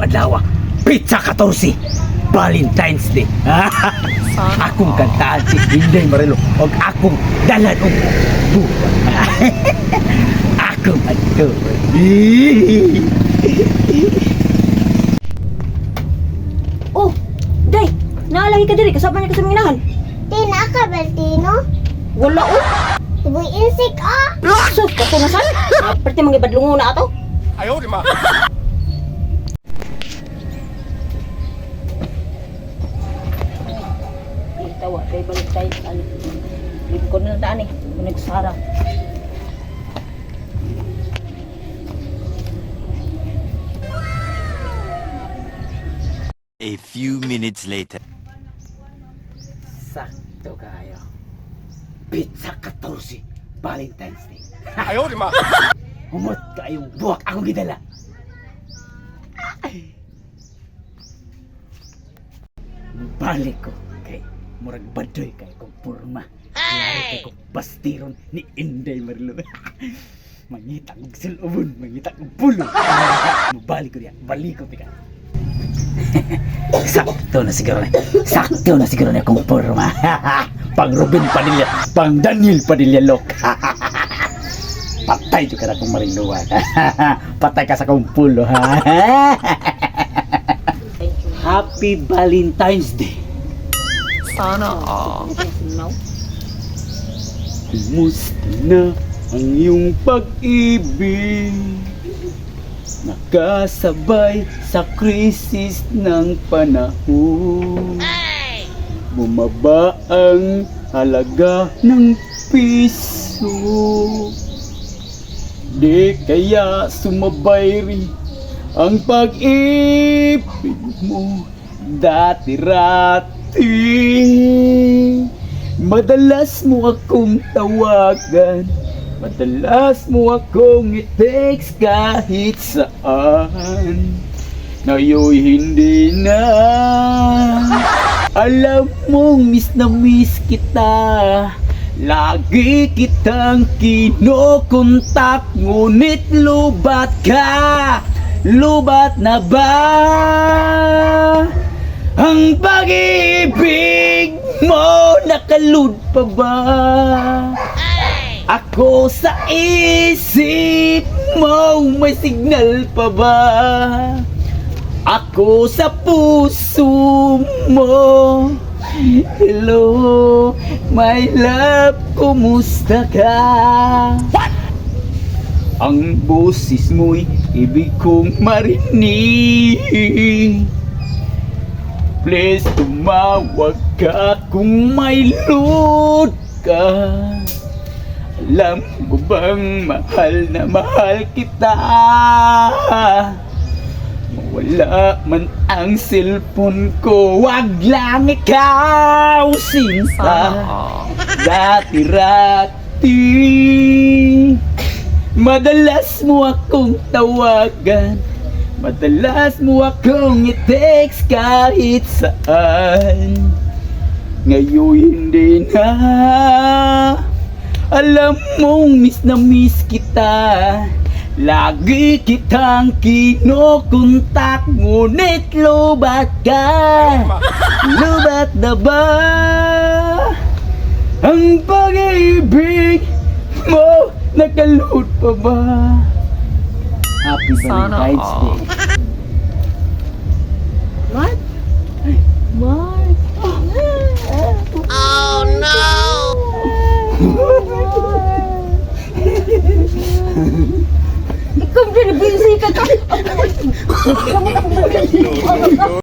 adlaw, pizza 14, Valentine's Day. Akong kantaan si Inday Marilo og akong dalan og buwan. Akong adto. Oh, day, naalagi ka diri kasama niya ka sa mingahan. Tina ka, Bertino? Wala oh. Iboy insik, ah! Sus, katunasan. Pwede mga ibadlungo na ato. Tawa, day balik tayo sa ano. Lingkod na daan eh. Nagsara. A few minutes later. Sakto kayo. Pizza 14, Valentine's Day. Humot kayong buwak akong gidala. Balik ko kay murag badoy kay kong porma. Klaro kay kong bastiron ni Inday Marilo. Mangita kong silubon, mangita kong pulo. Balik ko diya, balik ko tika. Sakto na siguro na kong porma. Pang Ruben Padilla, pang Daniel Padilla look. Patay juga na kong mariluan. Patay ka sa kong pulo, ha? Happy Valentine's Day. Sana all. No? Kumusta na ang iyong pag-ibig? Nakasabay sa krisis ng panahon. Bumaba ang halaga ng piso. Di kaya sumabay rin ang pag-ibig mo dati-rati. Madalas mo akong tawagan, madalas mo akong i-text kahit saan. Ngayon hindi na. Alam mong miss na miss kita. Lagi kitang kinokontak, ngunit lubat ka. Lubat na ba ang pag-ibig mo? Nakalud pa ba ako sa isip mo? May signal pa ba ako sa puso mo? Hello, my love, kumusta ka? What? Ang boses mo'y ibig kong marinig. Please, tumawag ka kung may load ka. Alam mo bang mahal na mahal kita? Mawala man ang cellphone ko, wag lang ikaw sinta. Dati-rati madalas mo akong tawagan, madalas mo akong i-text kahit saan. Ngayon hindi na. Alam mong miss na miss kita. Lagi kitang kinokontak, ngunit lubat ka. Lubat na ba ang pag-ibig mo? Nakaluhod pa ba? Happy Valentine's Day. What? What? Oh no! Ikaw din, busy ka.